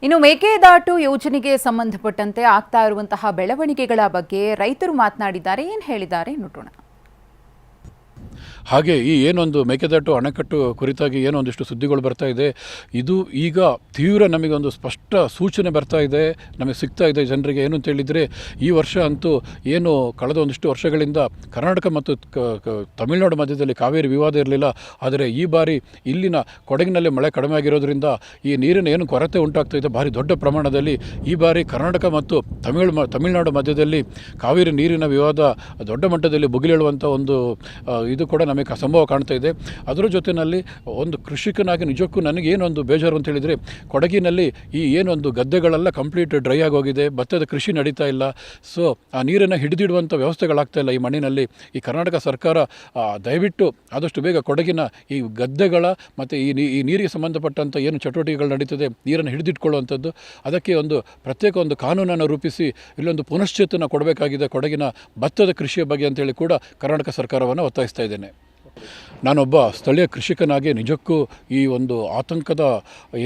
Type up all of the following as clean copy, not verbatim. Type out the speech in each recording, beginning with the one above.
ಇನ್ನು ಮೇಕೆದಾಟು ಯೋಜನೆಗೆ ಸಂಬಂಧಪಟ್ಟಂತೆ ಆಗ್ತಾ ಇರುವಂತಹ ಬೆಳವಣಿಗೆಗಳ ಬಗ್ಗೆ ರೈತರು ಮಾತನಾಡಿದ್ದಾರೆ. ಏನು ಹೇಳಿದ್ದಾರೆ ನೋಡೋಣ. ಹಾಗೆ ಈ ಏನೊಂದು ಮೇಕೆದಾಟು ಅಣೆಕಟ್ಟು ಕುರಿತಾಗಿ ಏನೊಂದಿಷ್ಟು ಸುದ್ದಿಗಳು ಬರ್ತಾ ಇದೆ, ಇದು ಈಗ ತೀವ್ರ ನಮಗೆ ಒಂದು ಸ್ಪಷ್ಟ ಸೂಚನೆ ಬರ್ತಾ ಇದೆ, ನಮಗೆ ಸಿಗ್ತಾ ಇದೆ ಜನರಿಗೆ. ಏನು ಅಂತ ಹೇಳಿದರೆ, ಈ ವರ್ಷ ಅಂತೂ ಏನು ಕಳೆದ ಒಂದಿಷ್ಟು ವರ್ಷಗಳಿಂದ ಕರ್ನಾಟಕ ಮತ್ತು ತಮಿಳುನಾಡು ಮಧ್ಯದಲ್ಲಿ ಕಾವೇರಿ ವಿವಾದ ಇರಲಿಲ್ಲ. ಆದರೆ ಈ ಬಾರಿ ಇಲ್ಲಿನ ಕೊಡಗಿನಲ್ಲಿ ಮಳೆ ಕಡಿಮೆ ಆಗಿರೋದ್ರಿಂದ ಈ ನೀರಿನ ಏನು ಕೊರತೆ ಉಂಟಾಗ್ತಾ ಇದೆ ಭಾರಿ ದೊಡ್ಡ ಪ್ರಮಾಣದಲ್ಲಿ. ಈ ಬಾರಿ ಕರ್ನಾಟಕ ಮತ್ತು ತಮಿಳುನಾಡು ಮಧ್ಯದಲ್ಲಿ ಕಾವೇರಿ ನೀರಿನ ವಿವಾದ ದೊಡ್ಡ ಮಟ್ಟದಲ್ಲಿ ಭುಗಿಲೇಳುವಂಥ ಒಂದು ಇದು ಕೂಡ ನಮಗೆ ಸಂಭವ ಕಾಣ್ತಾ ಇದೆ. ಅದರ ಜೊತೆಯಲ್ಲಿ ಒಂದು ಕೃಷಿಕನಾಗಿ ನಿಜಕ್ಕೂ ನನಗೆ ಏನೊಂದು ಬೇಜಾರು ಅಂತ ಹೇಳಿದರೆ, ಕೊಡಗಿನಲ್ಲಿ ಈ ಏನೊಂದು ಗದ್ದೆಗಳೆಲ್ಲ ಕಂಪ್ಲೀಟ್ ಡ್ರೈ ಆಗೋಗಿದೆ, ಭತ್ತದ ಕೃಷಿ ನಡೀತಾ ಇಲ್ಲ. ಸೊ ಆ ನೀರನ್ನು ಹಿಡಿದಿಡುವಂಥ ವ್ಯವಸ್ಥೆಗಳಾಗ್ತಾ ಇಲ್ಲ ಈ ಮಣ್ಣಿನಲ್ಲಿ. ಈ ಕರ್ನಾಟಕ ಸರ್ಕಾರ ದಯವಿಟ್ಟು ಆದಷ್ಟು ಬೇಗ ಕೊಡಗಿನ ಈ ಗದ್ದೆಗಳ ಮತ್ತು ಈ ನೀರಿಗೆ ಸಂಬಂಧಪಟ್ಟಂಥ ಏನು ಚಟುವಟಿಕೆಗಳು ನಡೀತದೆ, ನೀರನ್ನು ಹಿಡಿದಿಟ್ಕೊಳ್ಳುವಂಥದ್ದು, ಅದಕ್ಕೆ ಒಂದು ಪ್ರತ್ಯೇಕ ಒಂದು ಕಾನೂನನ್ನು ರೂಪಿಸಿ ಇಲ್ಲೊಂದು ಪುನಶ್ಚೇತನ ಕೊಡಬೇಕಾಗಿದೆ ಕೊಡಗಿನ ಭತ್ತದ ಕೃಷಿಯ ಬಗ್ಗೆ ಅಂತೇಳಿ ಕೂಡ ಕರ್ನಾಟಕ ಸರ್ಕಾರವನ್ನು ಒತ್ತಾಯಿಸ್ತಾ ಇದ್ದೇನೆ. ನಾನೊಬ್ಬ ಸ್ಥಳೀಯ ಕೃಷಿಕನಾಗಿ ನಿಜಕ್ಕೂ ಈ ಒಂದು ಆತಂಕದ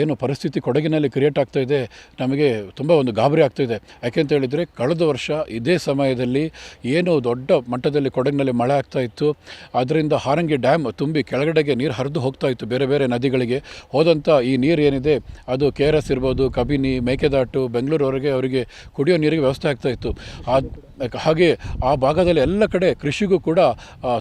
ಏನು ಪರಿಸ್ಥಿತಿ ಕೊಡಗಿನಲ್ಲಿ ಕ್ರಿಯೇಟ್ ಆಗ್ತಾ ಇದೆ, ನಮಗೆ ತುಂಬ ಒಂದು ಗಾಬರಿ ಆಗ್ತಾಯಿದೆ. ಯಾಕೆಂತ ಹೇಳಿದರೆ, ಕಳೆದ ವರ್ಷ ಇದೇ ಸಮಯದಲ್ಲಿ ಏನು ದೊಡ್ಡ ಮಟ್ಟದಲ್ಲಿ ಕೊಡಗಿನಲ್ಲಿ ಮಳೆ ಆಗ್ತಾಯಿತ್ತು, ಅದರಿಂದ ಹಾರಂಗಿ ಡ್ಯಾಮ್ ತುಂಬಿ ಕೆಳಗಡೆಗೆ ನೀರು ಹರಿದು ಹೋಗ್ತಾ ಇತ್ತು ಬೇರೆ ಬೇರೆ ನದಿಗಳಿಗೆ. ಹೋದಂಥ ಈ ನೀರು ಏನಿದೆ ಅದು KRS ಇರ್ಬೋದು, ಕಬಿನಿ, ಮೇಕೆದಾಟು, ಬೆಂಗಳೂರವರೆಗೆ ಅವರಿಗೆ ಕುಡಿಯೋ ನೀರಿಗೆ ವ್ಯವಸ್ಥೆ ಆಗ್ತಾಯಿತ್ತು. ಹಾಗೆ ಆ ಭಾಗದಲ್ಲಿ ಎಲ್ಲ ಕಡೆ ಕೃಷಿಗೂ ಕೂಡ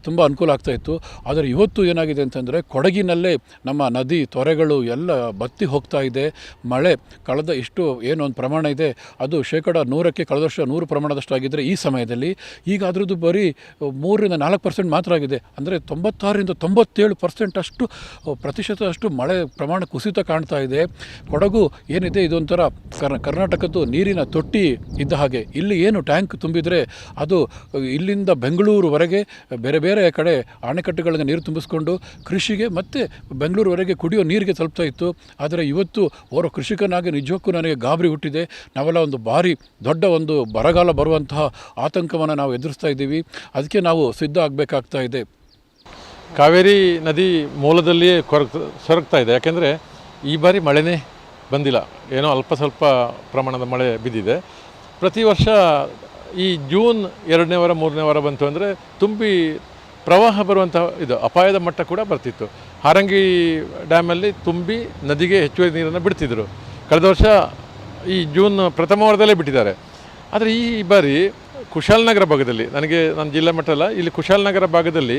ತುಂಬ ಅನುಕೂಲ ಆಗ್ತಾಯಿತ್ತು. ಆದರೆ ಇವತ್ತು ಏನಾಗಿದೆ ಅಂತಂದರೆ, ಕೊಡಗಿನಲ್ಲೇ ನಮ್ಮ ನದಿ ತೊರೆಗಳು ಎಲ್ಲ ಬತ್ತಿ ಹೋಗ್ತಾ ಇದೆ. ಮಳೆ ಕಳೆದ ಇಷ್ಟು ಏನೊಂದು ಪ್ರಮಾಣ ಇದೆ ಅದು 100% ಕಳೆದ ವರ್ಷ 100 ಪ್ರಮಾಣದಷ್ಟು ಆಗಿದ್ದರೆ, ಈ ಸಮಯದಲ್ಲಿ ಈಗ ಅದರದ್ದು ಬರೀ 3-4% ಮಾತ್ರ ಆಗಿದೆ. ಅಂದರೆ 96-97% ಅಷ್ಟು ಪ್ರತಿಶತದಷ್ಟು ಮಳೆ ಪ್ರಮಾಣ ಕುಸಿತ ಕಾಣ್ತಾ ಇದೆ. ಕೊಡಗು ಏನಿದೆ ಇದೊಂಥರ ಕರ್ನಾಟಕದ್ದು ನೀರಿನ ತೊಟ್ಟಿ ಇದ್ದ ಹಾಗೆ. ಇಲ್ಲಿ ಏನು ಟ್ಯಾಂಕ್ ತುಂಬಿದರೆ ಅದು ಇಲ್ಲಿಂದ ಬೆಂಗಳೂರುವರೆಗೆ ಬೇರೆ ಬೇರೆ ಕಡೆ ಅಣೆಕಟ್ಟುಗಳಿಗೆ ನೀರು ತುಂಬಿಸ್ಕೊಂಡು ಕೃಷಿಗೆ ಮತ್ತು ಬೆಂಗಳೂರುವರೆಗೆ ಕುಡಿಯೋ ನೀರಿಗೆ ತಲುಪ್ತಾ ಇತ್ತು. ಆದರೆ ಇವತ್ತು ಓರ್ವ ಕೃಷಿಕನಾಗಿ ನಿಜಕ್ಕೂ ನನಗೆ ಗಾಬರಿ ಹುಟ್ಟಿದೆ. ನಾವೆಲ್ಲ ಒಂದು ಭಾರಿ ದೊಡ್ಡ ಒಂದು ಬರಗಾಲ ಬರುವಂತಹ ಆತಂಕವನ್ನು ನಾವು ಎದುರಿಸ್ತಾ ಇದ್ದೀವಿ. ಅದಕ್ಕೆ ನಾವು ಸಿದ್ಧ ಆಗಬೇಕಾಗ್ತಾ ಇದೆ. ಕಾವೇರಿ ನದಿ ಮೂಲದಲ್ಲಿಯೇ ಸೊರಗ್ತಾ ಇದೆ. ಯಾಕೆಂದರೆ ಈ ಬಾರಿ ಮಳೆನೇ ಬಂದಿಲ್ಲ, ಏನೋ ಅಲ್ಪ ಸ್ವಲ್ಪ ಪ್ರಮಾಣದ ಮಳೆ ಬಿದ್ದಿದೆ. ಪ್ರತಿ ವರ್ಷ ಈ ಜೂನ್ 2ನೇ ವಾರ 3ನೇ ವಾರ ಬಂತು ಅಂದರೆ ತುಂಬಿ ಪ್ರವಾಹ ಬರುವಂಥ ಇದು ಅಪಾಯದ ಮಟ್ಟ ಕೂಡ ಬರ್ತಿತ್ತು. ಹಾರಂಗಿ ಡ್ಯಾಮಲ್ಲಿ ತುಂಬಿ ನದಿಗೆ ಹೆಚ್ಚುವರಿ ನೀರನ್ನು ಬಿಡ್ತಿದ್ದರು. ಕಳೆದ ವರ್ಷ ಈ ಜೂನ್ ಪ್ರಥಮ ವಾರದಲ್ಲೇ ಬಿಟ್ಟಿದ್ದಾರೆ. ಆದರೆ ಈ ಬಾರಿ ಕುಶಾಲನಗರ ಭಾಗದಲ್ಲಿ, ನನ್ನ ಜಿಲ್ಲಾ ಮಟ್ಟ ಅಲ್ಲ, ಇಲ್ಲಿ ಕುಶಾಲನಗರ ಭಾಗದಲ್ಲಿ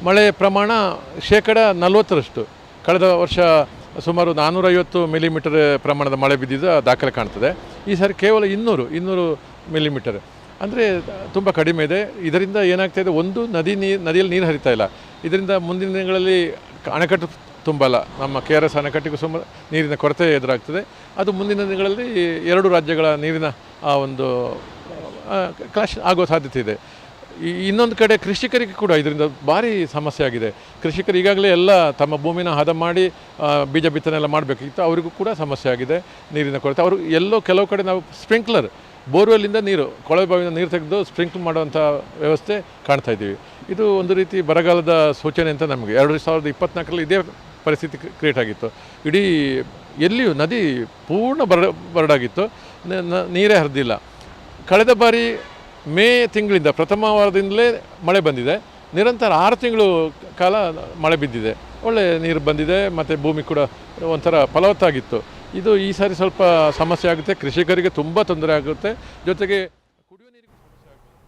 ಮಳೆ ಪ್ರಮಾಣ 40%. ಕಳೆದ ವರ್ಷ ಸುಮಾರು 450 ಮಿಲಿಮೀಟರ್ ಪ್ರಮಾಣದ ಮಳೆ ಬಿದ್ದಿದ್ದ ದಾಖಲೆ ಕಾಣ್ತದೆ. ಈ ಸಾರಿ ಕೇವಲ 200 ಮಿಲಿಮೀಟರ್, ಅಂದರೆ ತುಂಬ ಕಡಿಮೆ ಇದೆ. ಇದರಿಂದ ಏನಾಗ್ತಾಯಿದೆ, ಒಂದು ನದಿಯಲ್ಲಿ ನೀರು ಹರಿತಾ ಇಲ್ಲ. ಇದರಿಂದ ಮುಂದಿನ ದಿನಗಳಲ್ಲಿ ಅಣೆಕಟ್ಟು ತುಂಬಲ್ಲ. ನಮ್ಮ KRS ಅಣೆಕಟ್ಟಿಗೂ ಸುಮಾರು ನೀರಿನ ಕೊರತೆ ಎದುರಾಗ್ತದೆ. ಅದು ಮುಂದಿನ ದಿನಗಳಲ್ಲಿ 2 ರಾಜ್ಯಗಳ ನೀರಿನ ಒಂದು ಕ್ಲಾಶ್ ಆಗೋ ಸಾಧ್ಯತೆ ಇದೆ. ಇನ್ನೊಂದು ಕಡೆ ಕೃಷಿಕರಿಗೆ ಕೂಡ ಇದರಿಂದ ಭಾರಿ ಸಮಸ್ಯೆ ಆಗಿದೆ. ಕೃಷಿಕರು ಈಗಾಗಲೇ ಎಲ್ಲ ತಮ್ಮ ಭೂಮಿನ ಹದ ಮಾಡಿ ಬೀಜ ಬಿತ್ತನೆ ಎಲ್ಲ ಮಾಡಬೇಕಿತ್ತು, ಅವರಿಗೂ ಕೂಡ ಸಮಸ್ಯೆ ಆಗಿದೆ ನೀರಿನ ಕೊರತೆ. ಅವರು ಕೆಲವು ಕಡೆ ನಾವು ಸ್ಪ್ರಿಂಕ್ಲರ್, ಬೋರ್ವೆಲ್ಲಿಂದ ನೀರು, ಕೊಳವೆ ಬಾವಿಯಿಂದ ನೀರು ತೆಗೆದು ಸ್ಪ್ರಿಂಕ್ಲ್ ಮಾಡುವಂಥ ವ್ಯವಸ್ಥೆ ಕಾಣ್ತಾ ಇದ್ದೀವಿ. ಇದು ಒಂದು ರೀತಿ ಬರಗಾಲದ ಸೂಚನೆ ಅಂತ ನಮಗೆ 2024ರಲ್ಲಿ ಇದೇ ಪರಿಸ್ಥಿತಿ ಕ್ರಿಯೇಟ್ ಆಗಿತ್ತು. ಇಡೀ ಎಲ್ಲಿಯೂ ನದಿ ಪೂರ್ಣ ಬರಡಾಗಿತ್ತು, ನೀರೇ ಹರಿದಿಲ್ಲ. ಕಳೆದ ಬಾರಿ ಮೇ ತಿಂಗಳಿಂದ ಪ್ರಥಮ ವಾರದಿಂದಲೇ ಮಳೆ ಬಂದಿದೆ. ನಿರಂತರ 6 ತಿಂಗಳು ಕಾಲ ಮಳೆ ಬಿದ್ದಿದೆ, ಒಳ್ಳೆ ನೀರು ಬಂದಿದೆ ಮತ್ತು ಭೂಮಿ ಕೂಡ ಒಂಥರ ಫಲವತ್ತಾಗಿತ್ತು. ಇದು ಈ ಸಾರಿ ಸ್ವಲ್ಪ ಸಮಸ್ಯೆ ಆಗುತ್ತೆ, ಕೃಷಿಕರಿಗೆ ತುಂಬ ತೊಂದರೆ ಆಗುತ್ತೆ. ಜೊತೆಗೆ